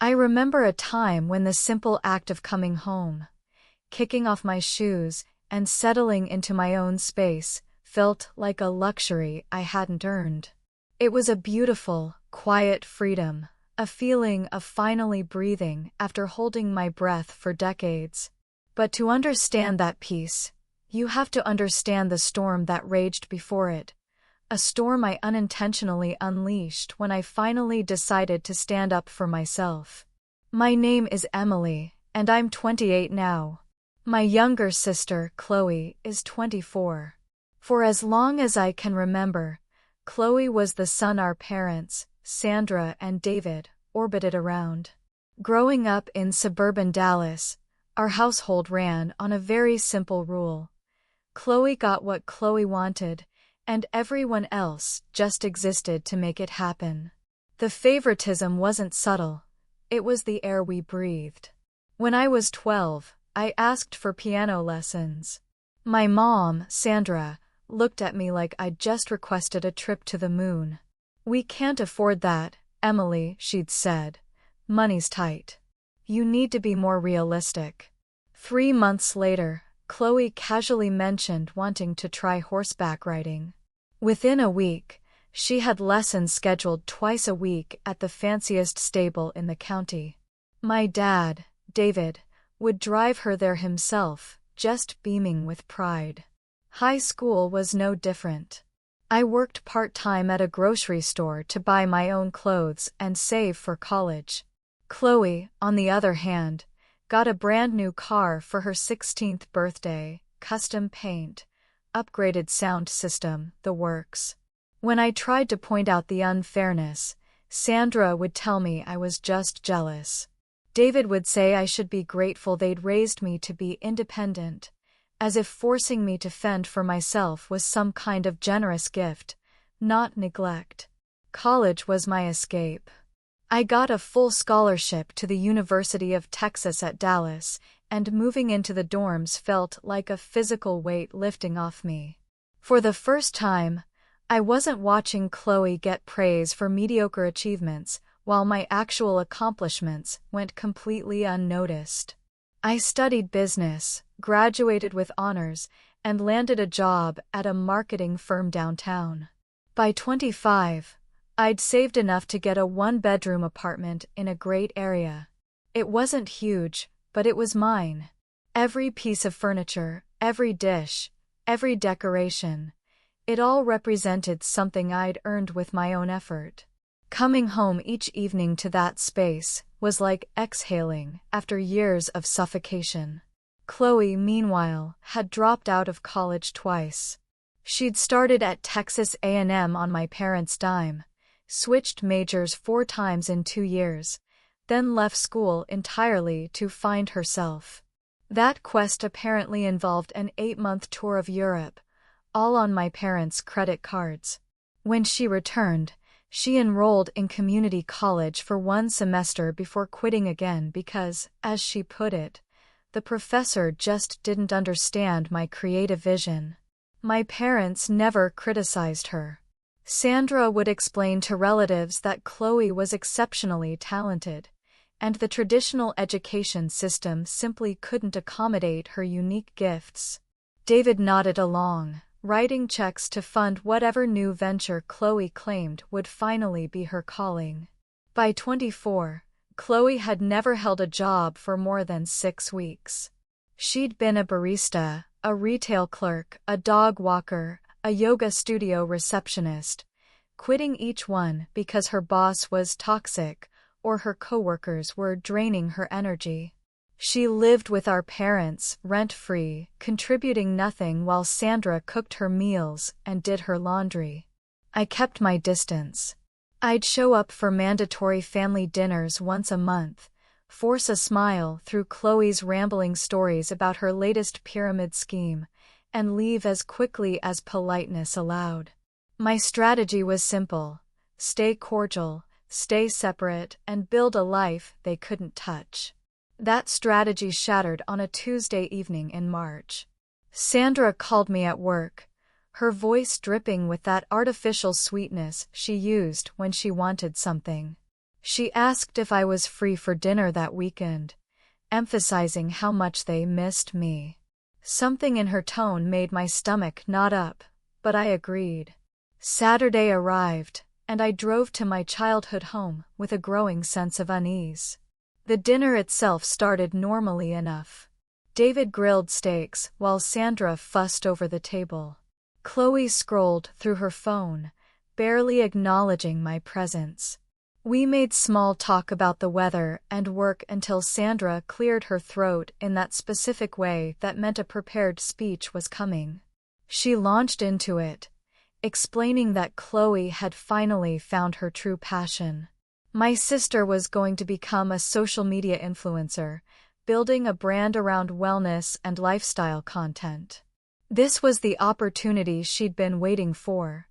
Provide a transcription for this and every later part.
I remember a time when the simple act of coming home, kicking off my shoes, and settling into my own space felt like a luxury I hadn't earned. It was a beautiful, quiet freedom, a feeling of finally breathing after holding my breath for decades. But to understand that peace, you have to understand the storm that raged before it, a storm I unintentionally unleashed when I finally decided to stand up for myself. My name is Emily, and I'm 28 now. My younger sister, Chloe, is 24. For as long as I can remember, Chloe was the son our parents, Sandra and David, orbited around. Growing up in suburban Dallas, our household ran on a very simple rule. Chloe got what Chloe wanted, and everyone else just existed to make it happen. The favoritism wasn't subtle, it was the air we breathed. When I was 12, I asked for piano lessons. My mom, Sandra, looked at me like I'd just requested a trip to the moon. "We can't afford that, Emily," she'd said. "Money's tight. You need to be more realistic." 3 months later, Chloe casually mentioned wanting to try horseback riding. Within a week, she had lessons scheduled twice a week at the fanciest stable in the county. My dad, David, would drive her there himself, just beaming with pride. High school was no different. I worked part-time at a grocery store to buy my own clothes and save for college. Chloe, on the other hand, got a brand new car for her 16th birthday, custom paint, upgraded sound system, the works. When I tried to point out the unfairness, Sandra would tell me I was just jealous. David would say I should be grateful they'd raised me to be independent, as if forcing me to fend for myself was some kind of generous gift, not neglect. College was my escape. I got a full scholarship to the University of Texas at Dallas, and moving into the dorms felt like a physical weight lifting off me. For the first time, I wasn't watching Chloe get praise for mediocre achievements, while my actual accomplishments went completely unnoticed. I studied business, graduated with honors, and landed a job at a marketing firm downtown. By 25, I'd saved enough to get a one-bedroom apartment in a great area. It wasn't huge, but it was mine. Every piece of furniture, every dish, every decoration, it all represented something I'd earned with my own effort. Coming home each evening to that space was like exhaling after years of suffocation. Chloe, meanwhile, had dropped out of college twice. She'd started at Texas A&M on my parents' dime, switched majors 4 times in 2 years, then left school entirely to find herself. That quest apparently involved an 8-month tour of Europe, all on my parents' credit cards. When she returned, she enrolled in community college for 1 semester before quitting again because, as she put it, the professor just didn't understand my creative vision. My parents never criticized her. Sandra would explain to relatives that Chloe was exceptionally talented, and the traditional education system simply couldn't accommodate her unique gifts. David nodded along, writing checks to fund whatever new venture Chloe claimed would finally be her calling. By 24, Chloe had never held a job for more than 6 weeks. She'd been a barista, a retail clerk, a dog walker, a yoga studio receptionist, quitting each one because her boss was toxic or her coworkers were draining her energy. She lived with our parents, rent-free, contributing nothing while Sandra cooked her meals and did her laundry. I kept my distance. I'd show up for mandatory family dinners once a month, force a smile through Chloe's rambling stories about her latest pyramid scheme, and leave as quickly as politeness allowed. My strategy was simple: stay cordial, stay separate, and build a life they couldn't touch. That strategy shattered on a Tuesday evening in March. Sandra called me at work, her voice dripping with that artificial sweetness she used when she wanted something. She asked if I was free for dinner that weekend, emphasizing how much they missed me. Something in her tone made my stomach knot up, but I agreed. Saturday arrived, and I drove to my childhood home with a growing sense of unease. The dinner itself started normally enough. David grilled steaks while Sandra fussed over the table. Chloe scrolled through her phone, barely acknowledging my presence. We made small talk about the weather and work until Sandra cleared her throat in that specific way that meant a prepared speech was coming. She launched into it, explaining that Chloe had finally found her true passion. My sister was going to become a social media influencer, building a brand around wellness and lifestyle content. This was the opportunity she'd been waiting for,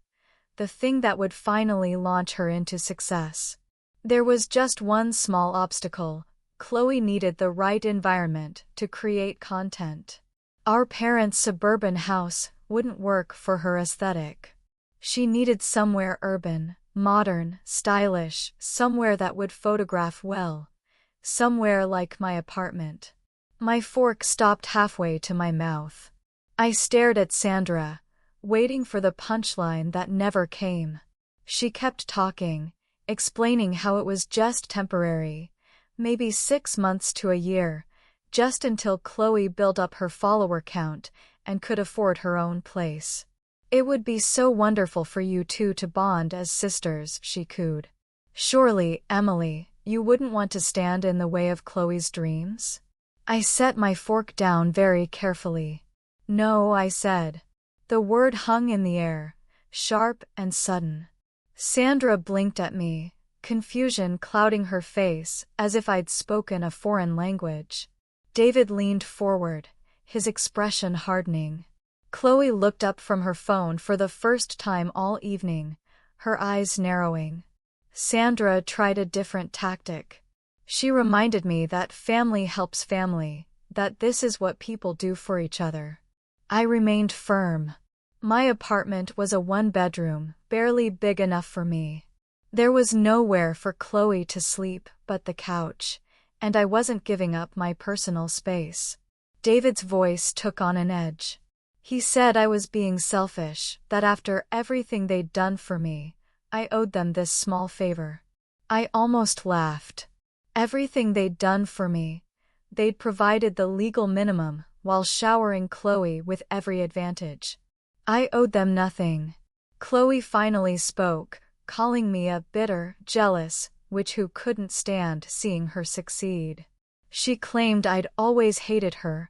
the thing that would finally launch her into success. There was just one small obstacle: Chloe needed the right environment to create content. Our parents' suburban house wouldn't work for her aesthetic. She needed somewhere urban, modern, stylish, somewhere that would photograph well, somewhere like my apartment. My fork stopped halfway to my mouth. I stared at Sandra, waiting for the punchline that never came. She kept talking, explaining how it was just temporary, maybe 6 months to a year, just until Chloe built up her follower count and could afford her own place. It would be so wonderful for you two to bond as sisters, she cooed. Surely, Emily, you wouldn't want to stand in the way of Chloe's dreams? I set my fork down very carefully. No, I said. The word hung in the air, sharp and sudden. Sandra blinked at me, confusion clouding her face as if I'd spoken a foreign language. David leaned forward, his expression hardening. Chloe looked up from her phone for the first time all evening, her eyes narrowing. Sandra tried a different tactic. She reminded me that family helps family, that this is what people do for each other. I remained firm. My apartment was a one-bedroom, barely big enough for me. There was nowhere for Chloe to sleep but the couch, and I wasn't giving up my personal space. David's voice took on an edge. He said I was being selfish, that after everything they'd done for me, I owed them this small favor. I almost laughed. Everything they'd done for me. They'd provided the legal minimum while showering Chloe with every advantage. I owed them nothing. Chloe finally spoke, calling me a bitter, jealous witch who couldn't stand seeing her succeed. She claimed I'd always hated her,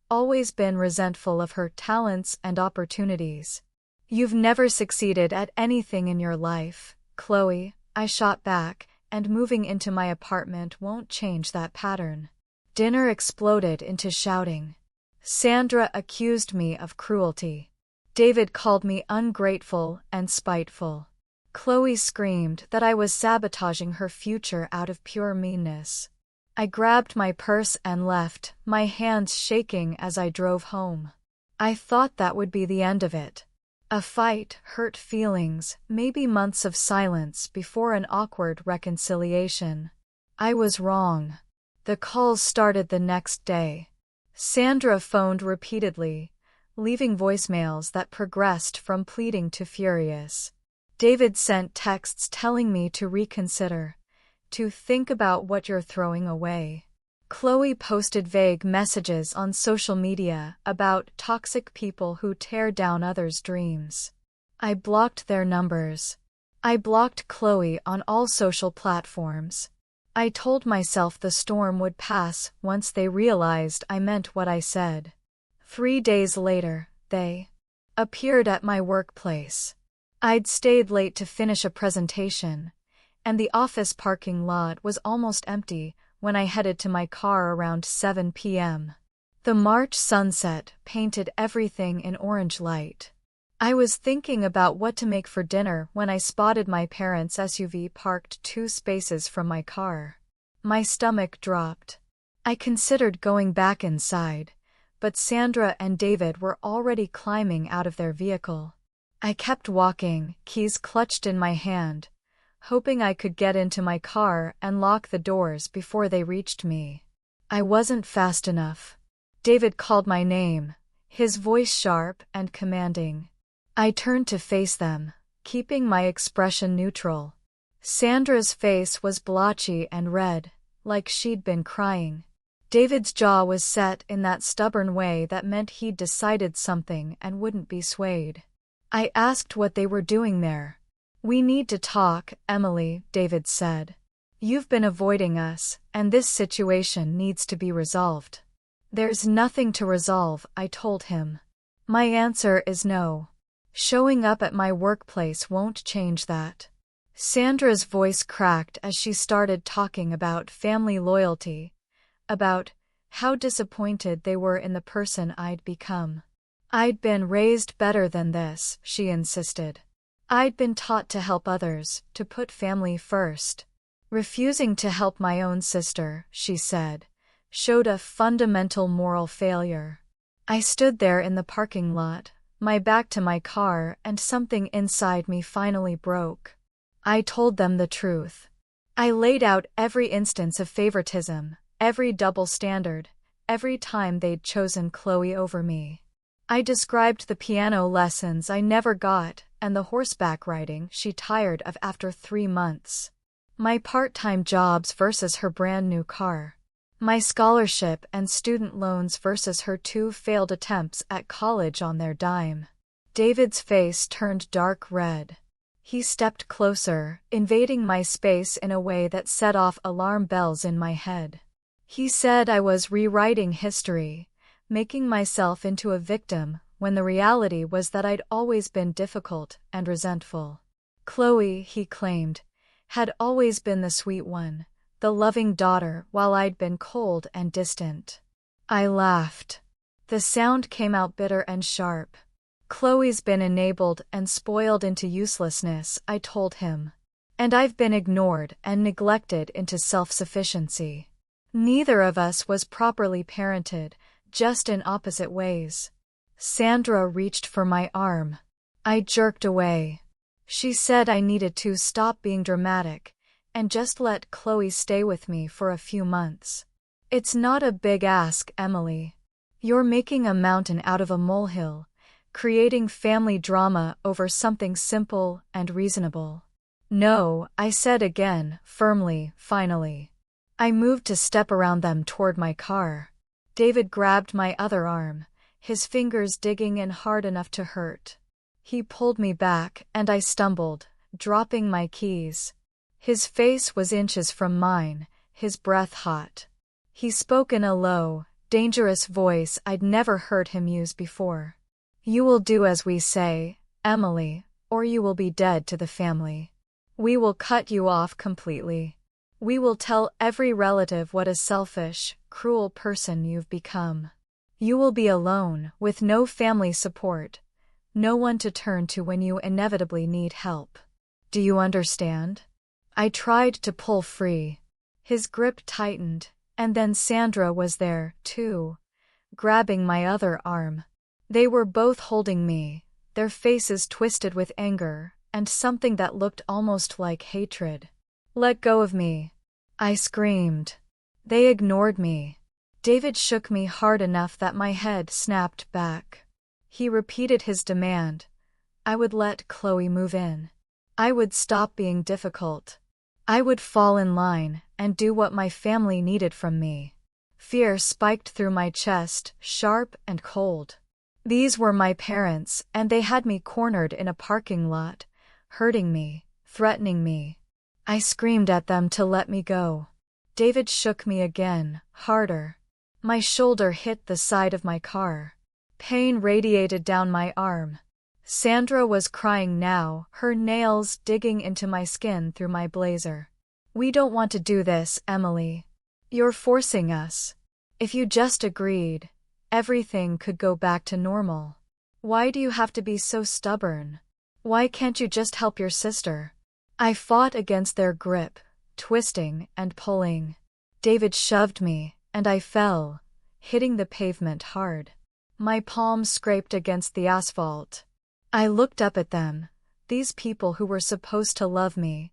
always been resentful of her talents and opportunities. You've never succeeded at anything in your life, Chloe, I shot back, and moving into my apartment won't change that pattern. Dinner exploded into shouting. Sandra accused me of cruelty. David called me ungrateful and spiteful. Chloe screamed that I was sabotaging her future out of pure meanness. I grabbed my purse and left, my hands shaking as I drove home. I thought that would be the end of it. A fight, hurt feelings, maybe months of silence before an awkward reconciliation. I was wrong. The calls started the next day. Sandra phoned repeatedly, leaving voicemails that progressed from pleading to furious. David sent texts telling me to reconsider, to think about what you're throwing away. Chloe posted vague messages on social media about toxic people who tear down others' dreams. I blocked their numbers. I blocked Chloe on all social platforms. I told myself the storm would pass once they realized I meant what I said. 3 days later, they appeared at my workplace. I'd stayed late to finish a presentation, and the office parking lot was almost empty when I headed to my car around 7 p.m. The March sunset painted everything in orange light. I was thinking about what to make for dinner when I spotted my parents' SUV parked 2 spaces from my car. My stomach dropped. I considered going back inside, but Sandra and David were already climbing out of their vehicle. I kept walking, keys clutched in my hand, hoping I could get into my car and lock the doors before they reached me. I wasn't fast enough. David called my name, his voice sharp and commanding. I turned to face them, keeping my expression neutral. Sandra's face was blotchy and red, like she'd been crying. David's jaw was set in that stubborn way that meant he'd decided something and wouldn't be swayed. I asked what they were doing there. "We need to talk, Emily," David said. "You've been avoiding us, and this situation needs to be resolved." "There's nothing to resolve," I told him. "My answer is no. Showing up at my workplace won't change that." Sandra's voice cracked as she started talking about family loyalty, about how disappointed they were in the person I'd become. "I'd been raised better than this," she insisted. "I'd been taught to help others, to put family first. Refusing to help my own sister," she said, "showed a fundamental moral failure." I stood there in the parking lot, my back to my car, and something inside me finally broke. I told them the truth. I laid out every instance of favoritism, every double standard, every time they'd chosen Chloe over me. I described the piano lessons I never got and the horseback riding she tired of after 3 months. My part-time jobs versus her brand new car. My scholarship and student loans versus her 2 failed attempts at college on their dime. David's face turned dark red. He stepped closer, invading my space in a way that set off alarm bells in my head. He said I was rewriting history, making myself into a victim, when the reality was that I'd always been difficult and resentful. Chloe, he claimed, had always been the sweet one, the loving daughter, while I'd been cold and distant. I laughed. The sound came out bitter and sharp. "Chloe's been enabled and spoiled into uselessness," I told him. "And I've been ignored and neglected into self-sufficiency. Neither of us was properly parented, just in opposite ways." Sandra reached for my arm. I jerked away. She said I needed to stop being dramatic and just let Chloe stay with me for a few months. "It's not a big ask, Emily. You're making a mountain out of a molehill, creating family drama over something simple and reasonable." "No," I said again, firmly, finally. I moved to step around them toward my car. David grabbed my other arm, his fingers digging in hard enough to hurt. He pulled me back, and I stumbled, dropping my keys. His face was inches from mine, his breath hot. He spoke in a low, dangerous voice I'd never heard him use before. "You will do as we say, Emily, or you will be dead to the family. We will cut you off completely. We will tell every relative what a selfish, cruel person you've become. You will be alone, with no family support, no one to turn to when you inevitably need help. Do you understand?" I tried to pull free. His grip tightened, and then Sandra was there, too, grabbing my other arm. They were both holding me, their faces twisted with anger, and something that looked almost like hatred. "Let go of me," I screamed. They ignored me. David shook me hard enough that my head snapped back. He repeated his demand. I would let Chloe move in. I would stop being difficult. I would fall in line and do what my family needed from me. Fear spiked through my chest, sharp and cold. These were my parents, and they had me cornered in a parking lot, hurting me, threatening me. I screamed at them to let me go. David shook me again, harder. My shoulder hit the side of my car. Pain radiated down my arm. Sandra was crying now, her nails digging into my skin through my blazer. "We don't want to do this, Emily. You're forcing us. If you just agreed, everything could go back to normal. Why do you have to be so stubborn? Why can't you just help your sister?" I fought against their grip, twisting and pulling. David shoved me, and I fell, hitting the pavement hard. My palms scraped against the asphalt. I looked up at them, these people who were supposed to love me,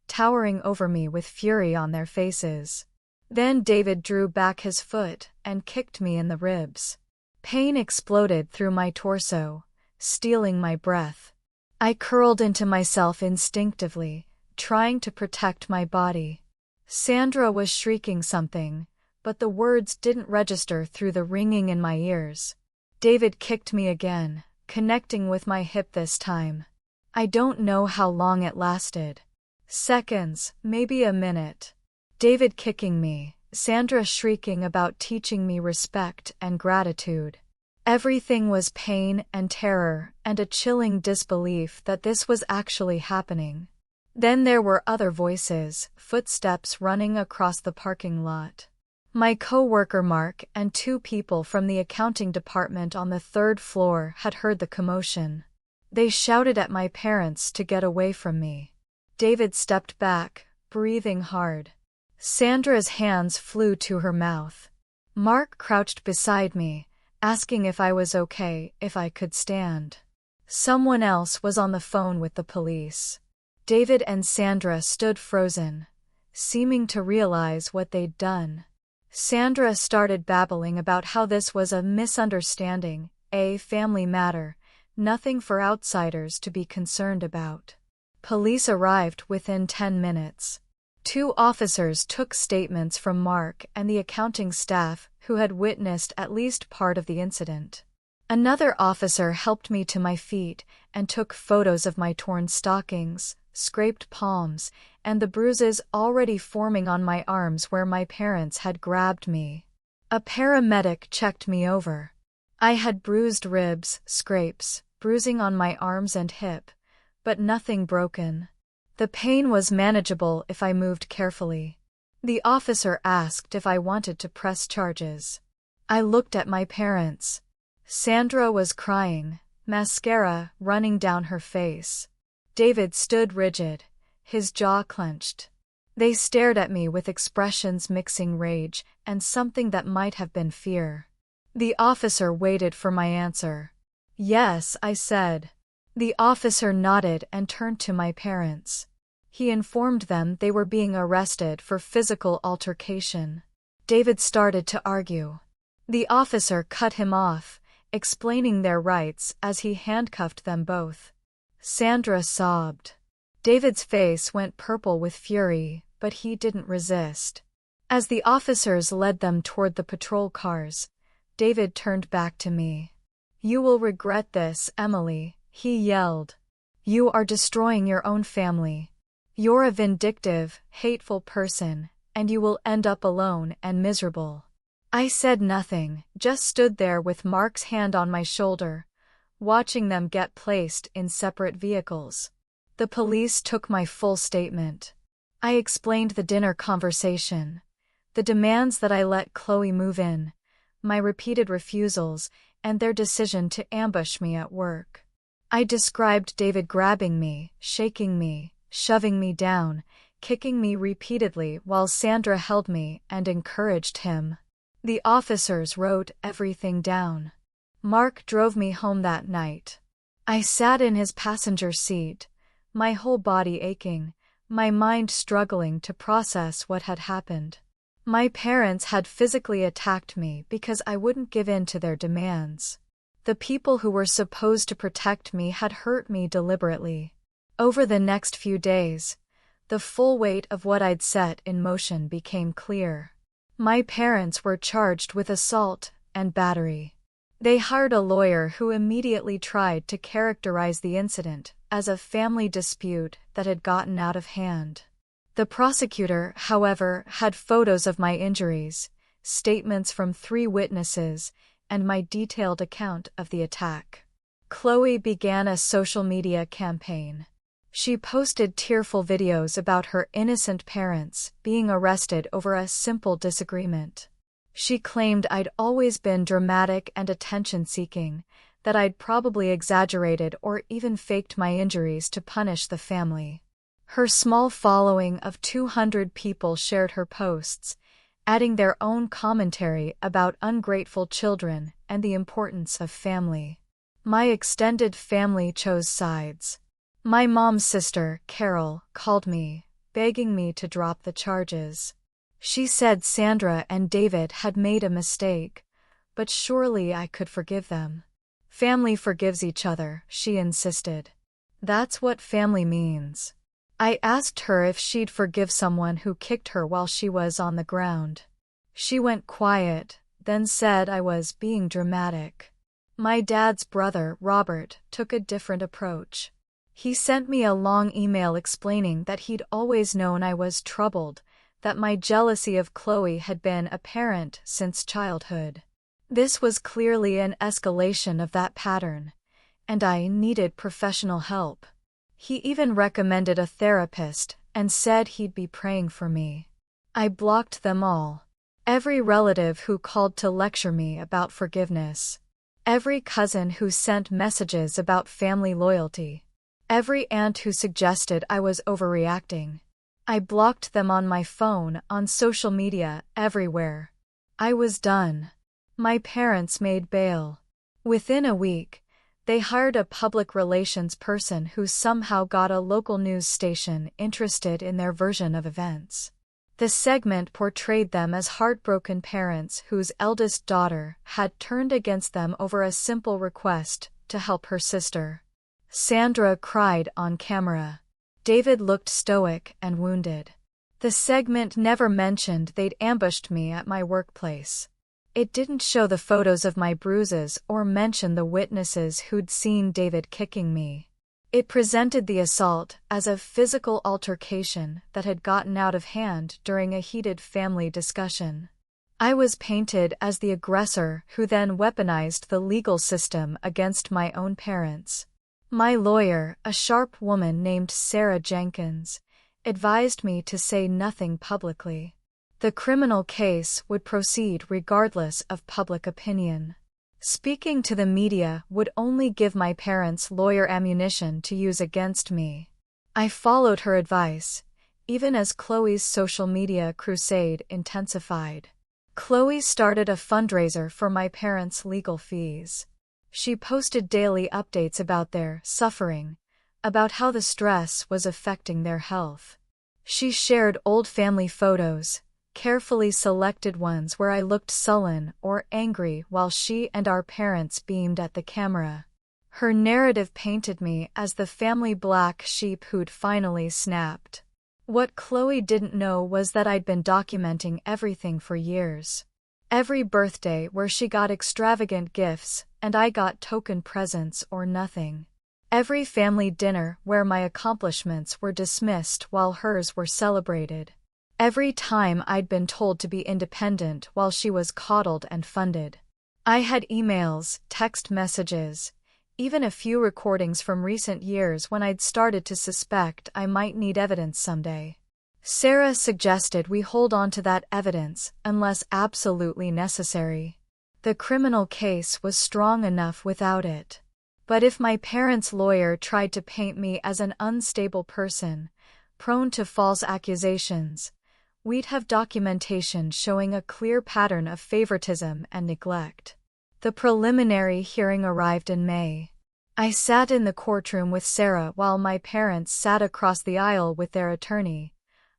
towering over me with fury on their faces. Then David drew back his foot and kicked me in the ribs. Pain exploded through my torso, stealing my breath. I curled into myself instinctively, trying to protect my body. Sandra was shrieking something, but the words didn't register through the ringing in my ears. David kicked me again, connecting with my hip this time. I don't know how long it lasted. Seconds, maybe a minute. David kicking me, Sandra shrieking about teaching me respect and gratitude. Everything was pain and terror and a chilling disbelief that this was actually happening. Then there were other voices, footsteps running across the parking lot. My co-worker Mark and 2 people from the accounting department on the 3rd floor had heard the commotion. They shouted at my parents to get away from me. David stepped back, breathing hard. Sandra's hands flew to her mouth. Mark crouched beside me, asking if I was okay, if I could stand. Someone else was on the phone with the police. David and Sandra stood frozen, seeming to realize what they'd done. Sandra started babbling about how this was a misunderstanding, a family matter, nothing for outsiders to be concerned about. Police arrived within 10 minutes. 2 officers took statements from Mark and the accounting staff who had witnessed at least part of the incident. Another officer helped me to my feet and took photos of my torn stockings, scraped palms, and the bruises already forming on my arms where my parents had grabbed me. A paramedic checked me over. I had bruised ribs, scrapes, bruising on my arms and hip, but nothing broken. The pain was manageable if I moved carefully. The officer asked if I wanted to press charges. I looked at my parents. Sandra was crying, mascara running down her face. David stood rigid, his jaw clenched. They stared at me with expressions mixing rage and something that might have been fear. The officer waited for my answer. "Yes," I said. The officer nodded and turned to my parents. He informed them they were being arrested for physical altercation. David started to argue. The officer cut him off, explaining their rights as he handcuffed them both. Sandra sobbed. David's face went purple with fury, but he didn't resist. As the officers led them toward the patrol cars, David turned back to me. "You will regret this, Emily," he yelled. "You are destroying your own family. You're a vindictive, hateful person, and you will end up alone and miserable." I said nothing, just stood there with Mark's hand on my shoulder, watching them get placed in separate vehicles. The police took my full statement. I explained the dinner conversation, the demands that I let Chloe move in, my repeated refusals, and their decision to ambush me at work. I described David grabbing me, shaking me, shoving me down, kicking me repeatedly while Sandra held me and encouraged him. The officers wrote everything down. Mark drove me home that night. I sat in his passenger seat, my whole body aching, my mind struggling to process what had happened. My parents had physically attacked me because I wouldn't give in to their demands. The people who were supposed to protect me had hurt me deliberately. Over the next few days, the full weight of what I'd set in motion became clear. My parents were charged with assault and battery. They hired a lawyer who immediately tried to characterize the incident as a family dispute that had gotten out of hand. The prosecutor, however, had photos of my injuries, statements from 3 witnesses, and my detailed account of the attack. Chloe began a social media campaign. She posted tearful videos about her innocent parents being arrested over a simple disagreement. She claimed I'd always been dramatic and attention-seeking, that I'd probably exaggerated or even faked my injuries to punish the family. Her small following of 200 people shared her posts, adding their own commentary about ungrateful children and the importance of family. My extended family chose sides. My mom's sister, Carol, called me begging me to drop the charges. She said Sandra and David had made a mistake, but surely I could forgive them. Family forgives each other, she insisted. That's what family means. I asked her if she'd forgive someone who kicked her while she was on the ground. She went quiet, then said I was being dramatic. My dad's brother, Robert, took a different approach. He sent me a long email explaining that he'd always known I was troubled, that my jealousy of Chloe had been apparent since childhood. This was clearly an escalation of that pattern, and I needed professional help. He even recommended a therapist and said he'd be praying for me. I blocked them all. Every relative who called to lecture me about forgiveness. Every cousin who sent messages about family loyalty. Every aunt who suggested I was overreacting. I blocked them on my phone, on social media, everywhere. I was done. My parents made bail. Within a week, they hired a public relations person who somehow got a local news station interested in their version of events. The segment portrayed them as heartbroken parents whose eldest daughter had turned against them over a simple request to help her sister. Sandra cried on camera. David looked stoic and wounded. The segment never mentioned they'd ambushed me at my workplace. It didn't show the photos of my bruises or mention the witnesses who'd seen David kicking me. It presented the assault as a physical altercation that had gotten out of hand during a heated family discussion. I was painted as the aggressor who then weaponized the legal system against my own parents. My lawyer, a sharp woman named Sarah Jenkins, advised me to say nothing publicly. The criminal case would proceed regardless of public opinion. Speaking to the media would only give my parents lawyer ammunition to use against me. I followed her advice, even as Chloe's social media crusade intensified. Chloe started a fundraiser for my parents' legal fees. She posted daily updates about their suffering, about how the stress was affecting their health. She shared old family photos, carefully selected ones where I looked sullen or angry while she and our parents beamed at the camera. Her narrative painted me as the family black sheep who'd finally snapped. What Chloe didn't know was that I'd been documenting everything for years. Every birthday where she got extravagant gifts and I got token presents or nothing. Every family dinner where my accomplishments were dismissed while hers were celebrated. Every time I'd been told to be independent while she was coddled and funded. I had emails, text messages, even a few recordings from recent years when I'd started to suspect I might need evidence someday. Sarah suggested we hold on to that evidence unless absolutely necessary. The criminal case was strong enough without it. But if my parents' lawyer tried to paint me as an unstable person, prone to false accusations, we'd have documentation showing a clear pattern of favoritism and neglect. The preliminary hearing arrived in May. I sat in the courtroom with Sarah while my parents sat across the aisle with their attorney,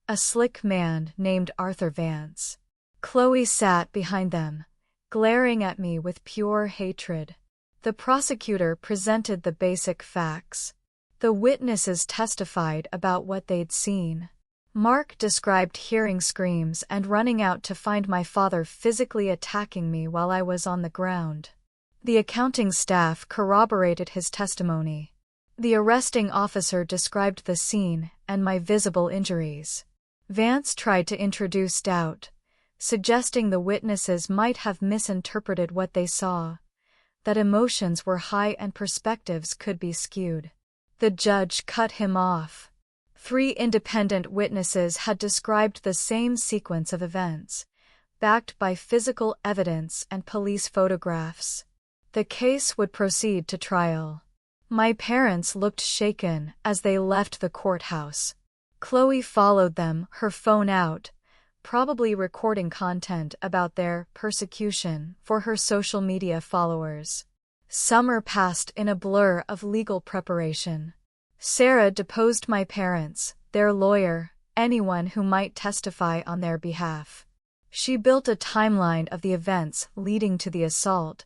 a slick man named Arthur Vance. Chloe sat behind them, glaring at me with pure hatred. The prosecutor presented the basic facts. The witnesses testified about what they'd seen. Mark described hearing screams and running out to find my father physically attacking me while I was on the ground. The accounting staff corroborated his testimony. The arresting officer described the scene and my visible injuries. Vance tried to introduce doubt, suggesting the witnesses might have misinterpreted what they saw, that emotions were high and perspectives could be skewed. The judge cut him off. 3 independent witnesses had described the same sequence of events, backed by physical evidence and police photographs. The case would proceed to trial. My parents looked shaken as they left the courthouse. Chloe followed them, her phone out, probably recording content about their persecution for her social media followers. Summer passed in a blur of legal preparation. Sarah deposed my parents, their lawyer, anyone who might testify on their behalf. She built a timeline of the events leading to the assault,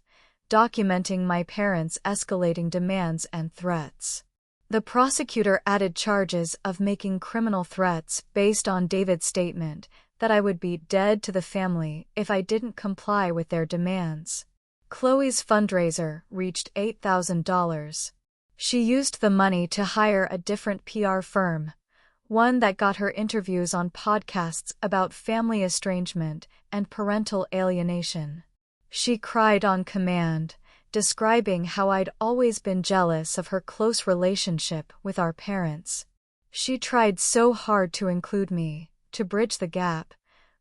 documenting my parents' escalating demands and threats. The prosecutor added charges of making criminal threats based on David's statement that I would be dead to the family if I didn't comply with their demands. Chloe's fundraiser reached $8,000. She used the money to hire a different PR firm, one that got her interviews on podcasts about family estrangement and parental alienation. She cried on command, describing how I'd always been jealous of her close relationship with our parents. She tried so hard to include me, to bridge the gap,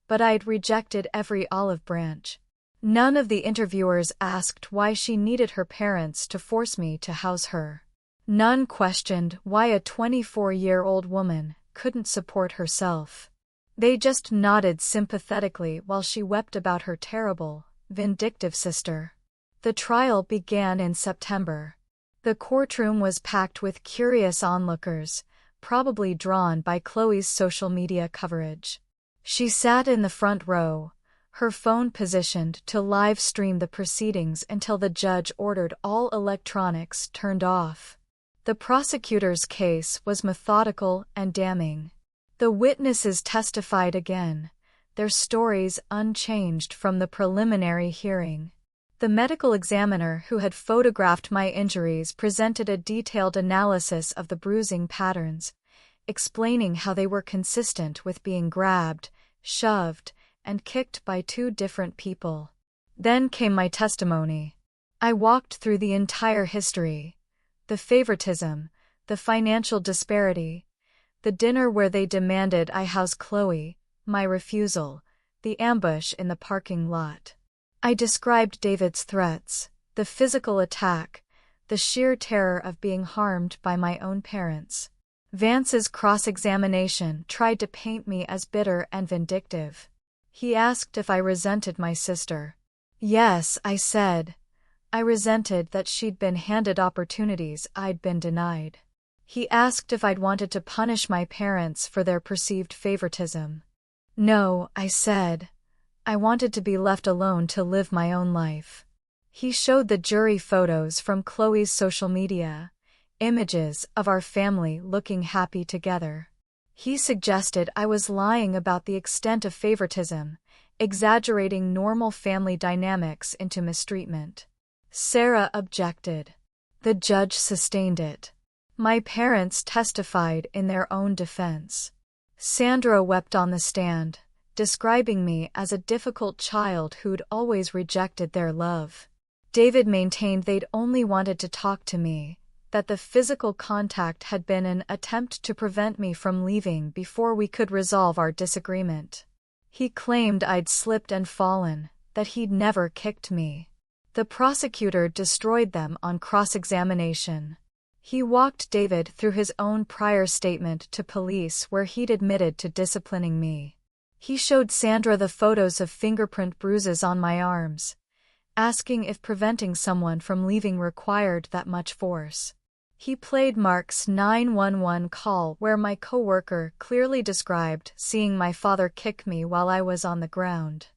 but I'd rejected every olive branch. None of the interviewers asked why she needed her parents to force me to house her. None questioned why a 24-year-old woman couldn't support herself. They just nodded sympathetically while she wept about her terrible, vindictive sister. The trial began in September. The courtroom was packed with curious onlookers, probably drawn by Chloe's social media coverage. She sat in the front row, her phone positioned to live stream the proceedings until the judge ordered all electronics turned off. The prosecutor's case was methodical and damning. The witnesses testified again, their stories unchanged from the preliminary hearing. The medical examiner who had photographed my injuries presented a detailed analysis of the bruising patterns, explaining how they were consistent with being grabbed, shoved, and kicked by two different people. Then came my testimony. I walked through the entire history: the favoritism, the financial disparity, the dinner where they demanded I house Chloe, my refusal, the ambush in the parking lot. I described David's threats, the physical attack, the sheer terror of being harmed by my own parents. Vance's cross-examination tried to paint me as bitter and vindictive. He asked if I resented my sister. Yes, I said. I resented that she'd been handed opportunities I'd been denied. He asked if I'd wanted to punish my parents for their perceived favoritism. No, I said. I wanted to be left alone to live my own life. He showed the jury photos from Chloe's social media, images of our family looking happy together. He suggested I was lying about the extent of favoritism, exaggerating normal family dynamics into mistreatment. Sarah objected. The judge sustained it. My parents testified in their own defense. Sandra wept on the stand, describing me as a difficult child who'd always rejected their love. David maintained they'd only wanted to talk to me, that the physical contact had been an attempt to prevent me from leaving before we could resolve our disagreement. He claimed I'd slipped and fallen, that he'd never kicked me. The prosecutor destroyed them on cross-examination. He walked David through his own prior statement to police where he'd admitted to disciplining me. He showed Sandra the photos of fingerprint bruises on my arms, asking if preventing someone from leaving required that much force. He played Mark's 911 call where my coworker clearly described seeing my father kick me while I was on the ground.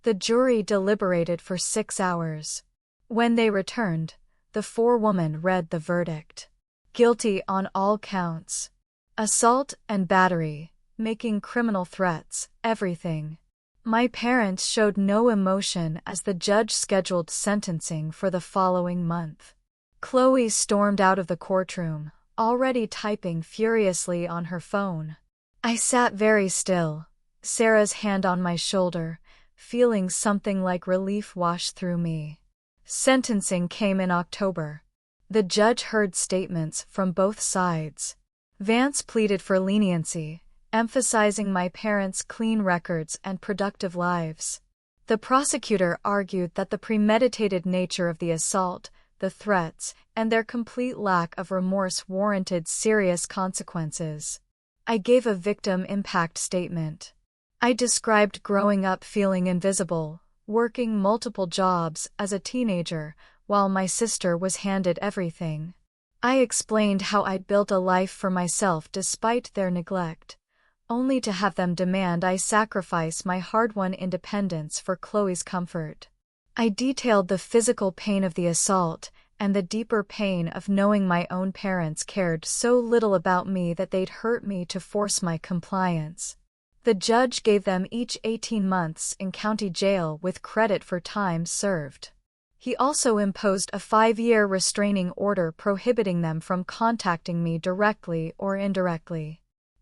The jury deliberated for 6 hours. When they returned, the forewoman read the verdict. Guilty on all counts. Assault and battery, making criminal threats, everything. My parents showed no emotion as the judge scheduled sentencing for the following month. Chloe stormed out of the courtroom, already typing furiously on her phone. I sat very still, Sarah's hand on my shoulder, feeling something like relief wash through me. Sentencing came in October. The judge heard statements from both sides. Vance pleaded for leniency, emphasizing my parents' clean records and productive lives. The prosecutor argued that the premeditated nature of the assault, the threats, and their complete lack of remorse warranted serious consequences. I gave a victim impact statement. I described growing up feeling invisible, working multiple jobs as a teenager, while my sister was handed everything. I explained how I'd built a life for myself despite their neglect, only to have them demand I sacrifice my hard-won independence for Chloe's comfort. I detailed the physical pain of the assault and the deeper pain of knowing my own parents cared so little about me that they'd hurt me to force my compliance. The judge gave them each 18 months in county jail with credit for time served. He also imposed a 5-year restraining order prohibiting them from contacting me directly or indirectly.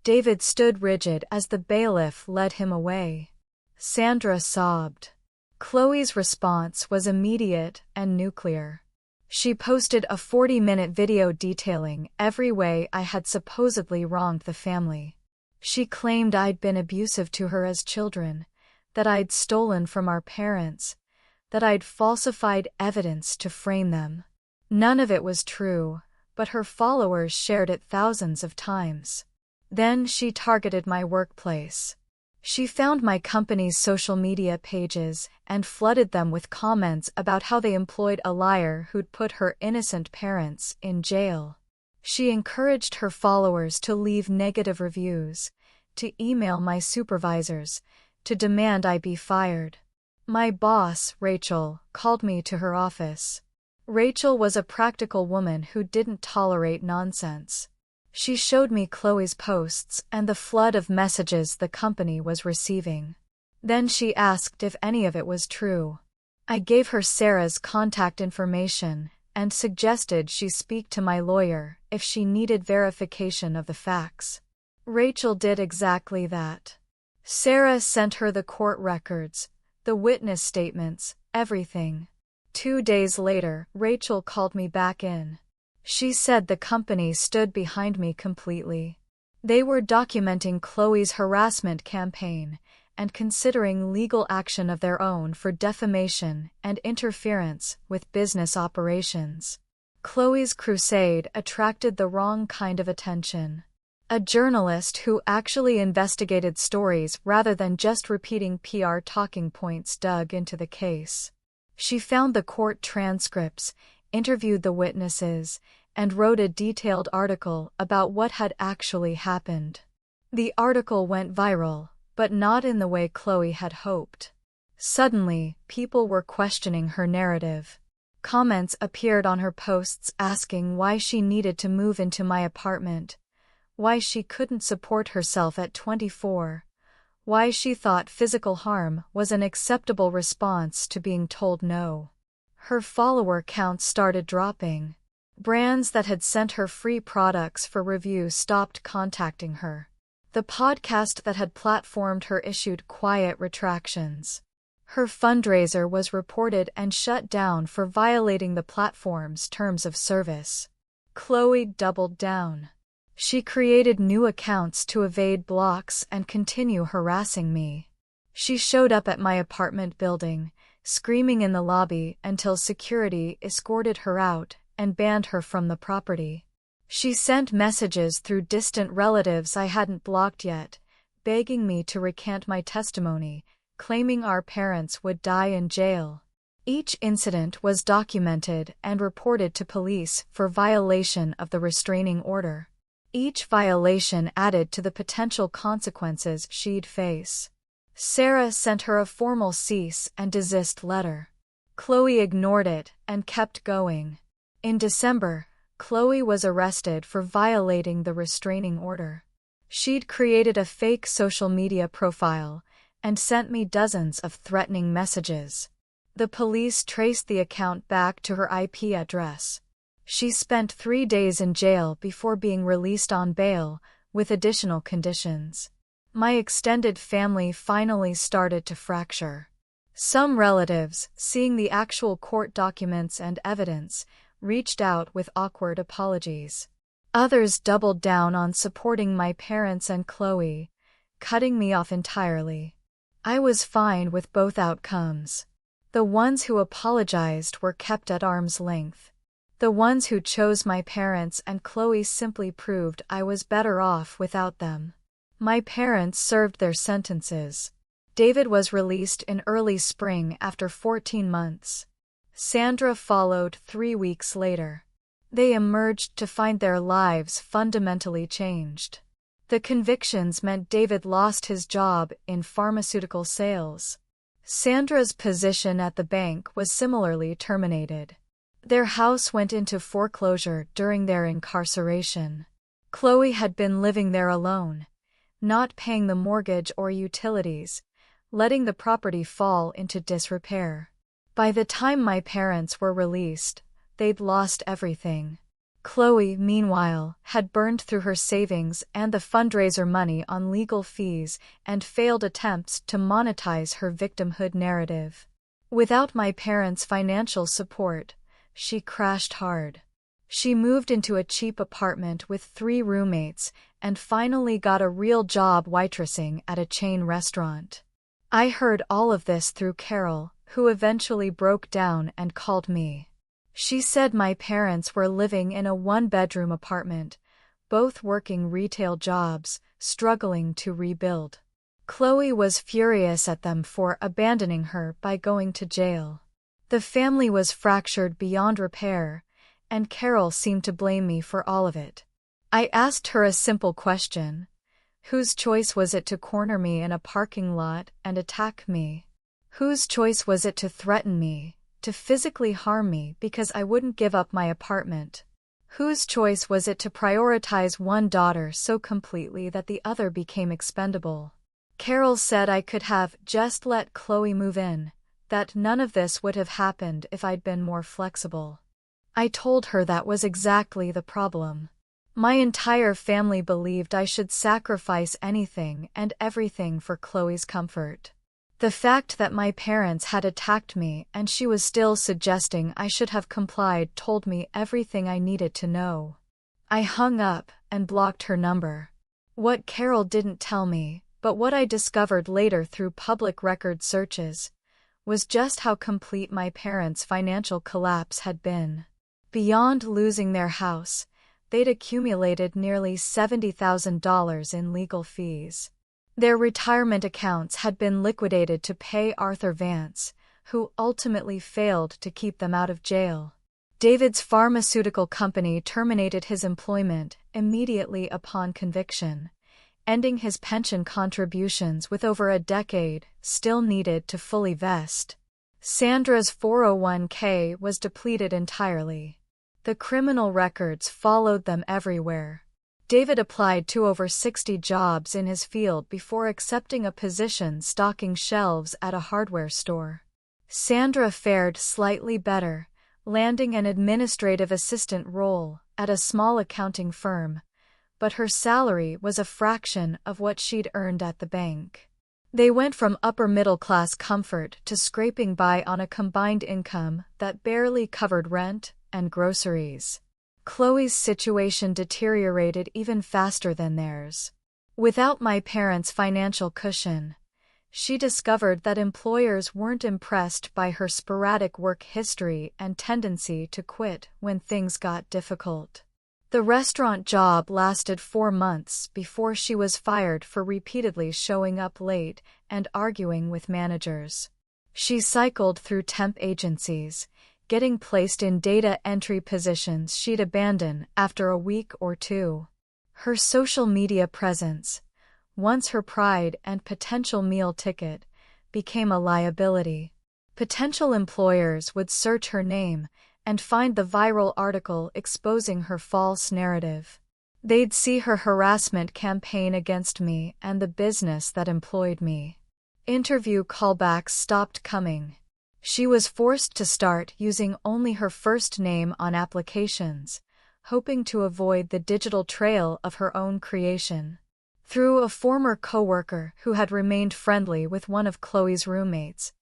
David stood rigid as the bailiff led him away. Sandra sobbed. Chloe's response was immediate and nuclear. She posted a 40-minute video detailing every way I had supposedly wronged the family. She claimed I'd been abusive to her as children, that I'd stolen from our parents, that I'd falsified evidence to frame them. None of it was true, but her followers shared it thousands of times. Then she targeted my workplace. She found my company's social media pages and flooded them with comments about how they employed a liar who'd put her innocent parents in jail. She encouraged her followers to leave negative reviews, to email my supervisors, to demand I be fired. My boss, Rachel, called me to her office. Rachel was a practical woman who didn't tolerate nonsense. She showed me Chloe's posts and the flood of messages the company was receiving. Then she asked if any of it was true. I gave her Sarah's contact information and suggested she speak to my lawyer if she needed verification of the facts. Rachel did exactly that. Sarah sent her the court records, the witness statements, everything. 2 days later, Rachel called me back in. She said the company stood behind me completely. They were documenting Chloe's harassment campaign and considering legal action of their own for defamation and interference with business operations. Chloe's crusade attracted the wrong kind of attention. A journalist who actually investigated stories rather than just repeating PR talking points dug into the case. She found the court transcripts, interviewed the witnesses, and wrote a detailed article about what had actually happened. The article went viral, but not in the way Chloe had hoped. Suddenly, people were questioning her narrative. Comments appeared on her posts asking why she needed to move into my apartment, why she couldn't support herself at 24, why she thought physical harm was an acceptable response to being told no. Her follower count started dropping. Brands that had sent her free products for review stopped contacting her. The podcast that had platformed her issued quiet retractions. Her fundraiser was reported and shut down for violating the platform's terms of service. Chloe doubled down. She created new accounts to evade blocks and continue harassing me. She showed up at my apartment building, screaming in the lobby until security escorted her out and banned her from the property. She sent messages through distant relatives I hadn't blocked yet, begging me to recant my testimony, claiming our parents would die in jail. Each incident was documented and reported to police for violation of the restraining order. Each violation added to the potential consequences she'd face. Sarah sent her a formal cease and desist letter. Chloe ignored it and kept going. In December, Chloe was arrested for violating the restraining order. She'd created a fake social media profile and sent me dozens of threatening messages. The police traced the account back to her IP address. She spent 3 days in jail before being released on bail, with additional conditions. My extended family finally started to fracture. Some relatives, seeing the actual court documents and evidence, reached out with awkward apologies. Others doubled down on supporting my parents and Chloe, cutting me off entirely. I was fine with both outcomes. The ones who apologized were kept at arm's length. The ones who chose my parents and Chloe simply proved I was better off without them. My parents served their sentences. David was released in early spring after 14 months. Sandra followed 3 weeks later. They emerged to find their lives fundamentally changed. The convictions meant David lost his job in pharmaceutical sales. Sandra's position at the bank was similarly terminated. Their house went into foreclosure during their incarceration. Chloe had been living there alone, not paying the mortgage or utilities, letting the property fall into disrepair. By the time my parents were released, they'd lost everything. Chloe, meanwhile, had burned through her savings and the fundraiser money on legal fees and failed attempts to monetize her victimhood narrative. Without my parents' financial support, she crashed hard. She moved into a cheap apartment with 3 roommates and finally got a real job waitressing at a chain restaurant. I heard all of this through Carol, who eventually broke down and called me. She said my parents were living in a 1-bedroom apartment, both working retail jobs, struggling to rebuild. Chloe was furious at them for abandoning her by going to jail. The family was fractured beyond repair, and Carol seemed to blame me for all of it. I asked her a simple question. Whose choice was it to corner me in a parking lot and attack me? Whose choice was it to threaten me, to physically harm me because I wouldn't give up my apartment? Whose choice was it to prioritize one daughter so completely that the other became expendable? Carol said I could have just let Chloe move in, that none of this would have happened if I'd been more flexible. I told her that was exactly the problem. My entire family believed I should sacrifice anything and everything for Chloe's comfort. The fact that my parents had attacked me and she was still suggesting I should have complied told me everything I needed to know. I hung up and blocked her number. What Carol didn't tell me, but what I discovered later through public record searches, was just how complete my parents' financial collapse had been. Beyond losing their house, they'd accumulated nearly $70,000 in legal fees. Their retirement accounts had been liquidated to pay Arthur Vance, who ultimately failed to keep them out of jail. David's pharmaceutical company terminated his employment immediately upon conviction, ending his pension contributions with over a decade still needed to fully vest. Sandra's 401k was depleted entirely. The criminal records followed them everywhere. David applied to over 60 jobs in his field before accepting a position stocking shelves at a hardware store. Sandra fared slightly better, landing an administrative assistant role at a small accounting firm, but her salary was a fraction of what she'd earned at the bank. They went from upper-middle-class comfort to scraping by on a combined income that barely covered rent and groceries. Chloe's situation deteriorated even faster than theirs. Without my parents' financial cushion, she discovered that employers weren't impressed by her sporadic work history and tendency to quit when things got difficult. The restaurant job lasted 4 months before she was fired for repeatedly showing up late and arguing with managers. She cycled through temp agencies, getting placed in data entry positions she'd abandon after a week or 2. Her social media presence, once her pride and potential meal ticket, became a liability. Potential employers would search her name and find the viral article exposing her false narrative. They'd see her harassment campaign against me and the business that employed me. Interview callbacks stopped coming. She was forced to start using only her first name on applications, hoping to avoid the digital trail of her own creation. Through a former coworker who had remained friendly with one of Chloe's roommates,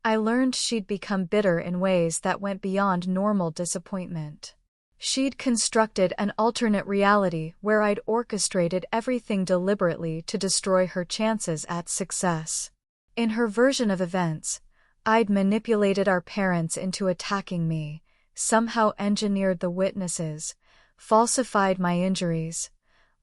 I learned she'd become bitter in ways that went beyond normal disappointment. She'd constructed an alternate reality where I'd orchestrated everything deliberately to destroy her chances at success. In her version of events, I'd manipulated our parents into attacking me, somehow engineered the witnesses, falsified my injuries,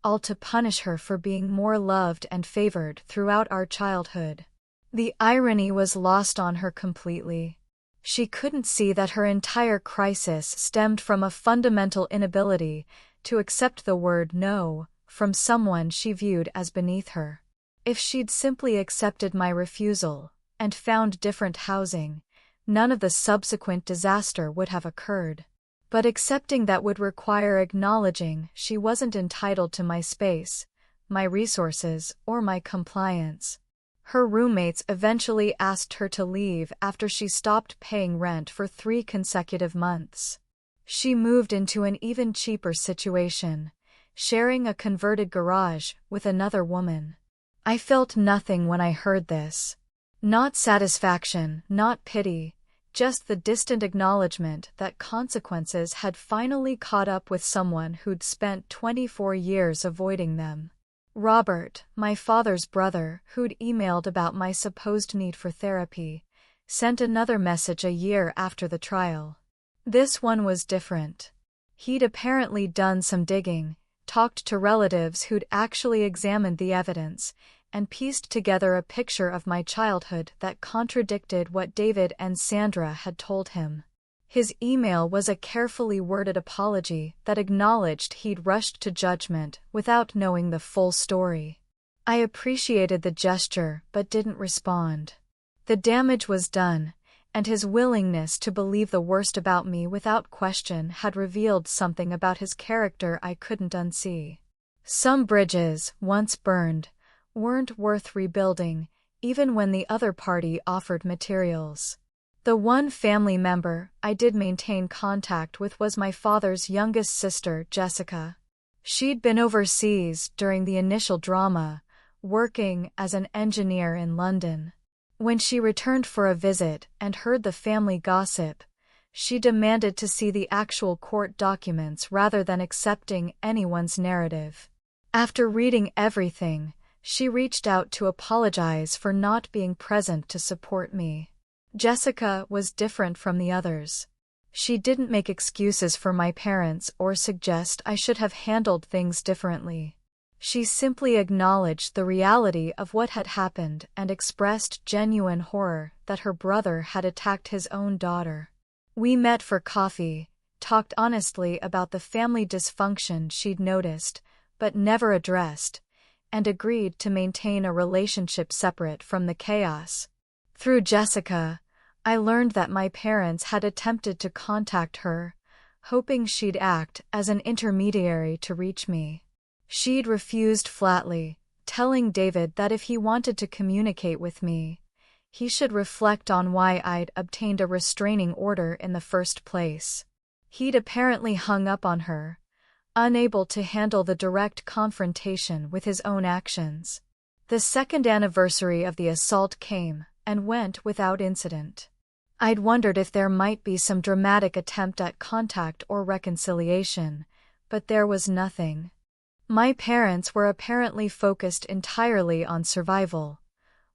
all to punish her for being more loved and favored throughout our childhood. The irony was lost on her completely. She couldn't see that her entire crisis stemmed from a fundamental inability to accept the word no from someone she viewed as beneath her. If she'd simply accepted my refusal and found different housing, none of the subsequent disaster would have occurred. But accepting that would require acknowledging she wasn't entitled to my space, my resources, or my compliance. Her roommates eventually asked her to leave after she stopped paying rent for 3 consecutive months. She moved into an even cheaper situation, sharing a converted garage with another woman. I felt nothing when I heard this. Not satisfaction, not pity, just the distant acknowledgement that consequences had finally caught up with someone who'd spent 24 years avoiding them. Robert, my father's brother, who'd emailed about my supposed need for therapy, sent another message a year after the trial. This one was different. He'd apparently done some digging, talked to relatives who'd actually examined the evidence, and pieced together a picture of my childhood that contradicted what David and Sandra had told him. His email was a carefully worded apology that acknowledged he'd rushed to judgment without knowing the full story. I appreciated the gesture but didn't respond. The damage was done, and his willingness to believe the worst about me without question had revealed something about his character I couldn't unsee. Some bridges, once burned, weren't worth rebuilding, even when the other party offered materials. The one family member I did maintain contact with was my father's youngest sister, Jessica. She'd been overseas during the initial drama, working as an engineer in London. When she returned for a visit and heard the family gossip, she demanded to see the actual court documents rather than accepting anyone's narrative. After reading everything, she reached out to apologize for not being present to support me. Jessica was different from the others. She didn't make excuses for my parents or suggest I should have handled things differently. She simply acknowledged the reality of what had happened and expressed genuine horror that her brother had attacked his own daughter. We met for coffee, talked honestly about the family dysfunction she'd noticed, but never addressed, and agreed to maintain a relationship separate from the chaos. Through Jessica, I learned that my parents had attempted to contact her, hoping she'd act as an intermediary to reach me. She'd refused flatly, telling David that if he wanted to communicate with me, he should reflect on why I'd obtained a restraining order in the first place. He'd apparently hung up on her, unable to handle the direct confrontation with his own actions. The second anniversary of the assault came and went without incident. I'd wondered if there might be some dramatic attempt at contact or reconciliation, but there was nothing. My parents were apparently focused entirely on survival,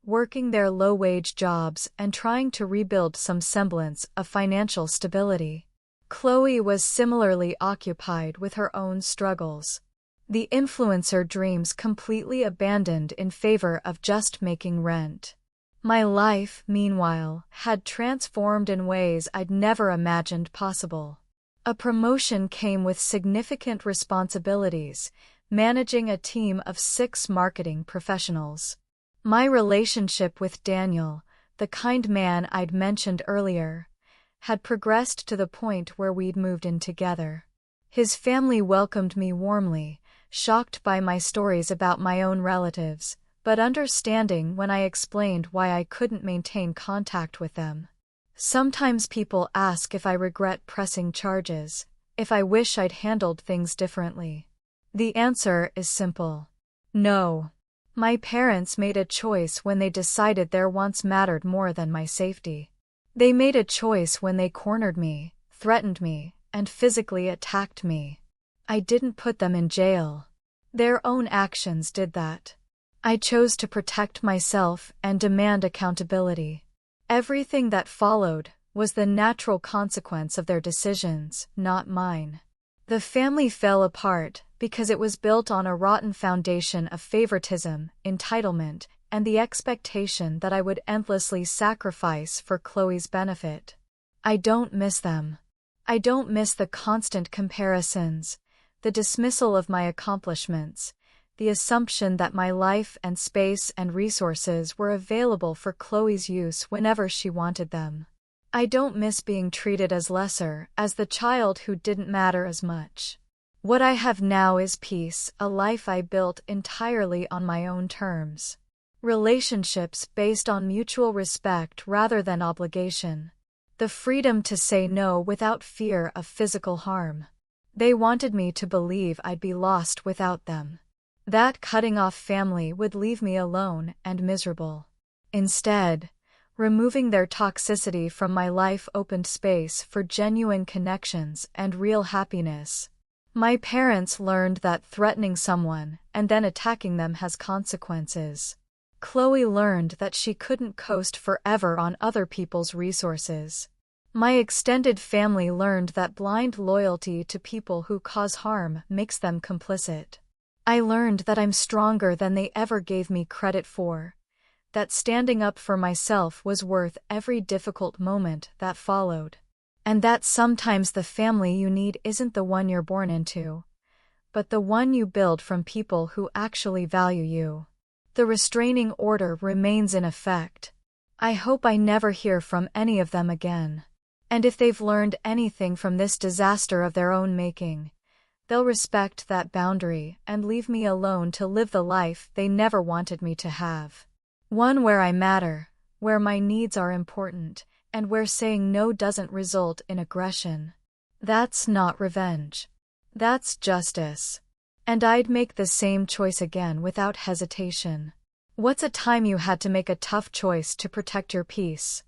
working their low-wage jobs and trying to rebuild some semblance of financial stability. Chloe was similarly occupied with her own struggles. The influencer dreams completely abandoned in favor of just making rent. My life, meanwhile, had transformed in ways I'd never imagined possible. A promotion came with significant responsibilities, managing a team of 6 marketing professionals. My relationship with Daniel, the kind man I'd mentioned earlier, had progressed to the point where we'd moved in together. His family welcomed me warmly, shocked by my stories about my own relatives, but understanding when I explained why I couldn't maintain contact with them. Sometimes people ask if I regret pressing charges, if I wish I'd handled things differently. The answer is simple. No. My parents made a choice when they decided their wants mattered more than my safety. They made a choice when they cornered me, threatened me, and physically attacked me. I didn't put them in jail. Their own actions did that. I chose to protect myself and demand accountability. Everything that followed was the natural consequence of their decisions, not mine. The family fell apart because it was built on a rotten foundation of favoritism, entitlement, and the expectation that I would endlessly sacrifice for Chloe's benefit. I don't miss them. I don't miss the constant comparisons, the dismissal of my accomplishments, the assumption that my life and space and resources were available for Chloe's use whenever she wanted them. I don't miss being treated as lesser, as the child who didn't matter as much. What I have now is peace, a life I built entirely on my own terms. Relationships based on mutual respect rather than obligation. The freedom to say no without fear of physical harm. They wanted me to believe I'd be lost without them. That cutting off family would leave me alone and miserable. Instead, removing their toxicity from my life opened space for genuine connections and real happiness. My parents learned that threatening someone and then attacking them has consequences. Chloe learned that she couldn't coast forever on other people's resources. My extended family learned that blind loyalty to people who cause harm makes them complicit. I learned that I'm stronger than they ever gave me credit for, that standing up for myself was worth every difficult moment that followed, and that sometimes the family you need isn't the one you're born into, but the one you build from people who actually value you. The restraining order remains in effect. I hope I never hear from any of them again. And if they've learned anything from this disaster of their own making, they'll respect that boundary and leave me alone to live the life they never wanted me to have. One where I matter, where my needs are important, and where saying no doesn't result in aggression. That's not revenge. That's justice. And I'd make the same choice again without hesitation. What's a time you had to make a tough choice to protect your peace?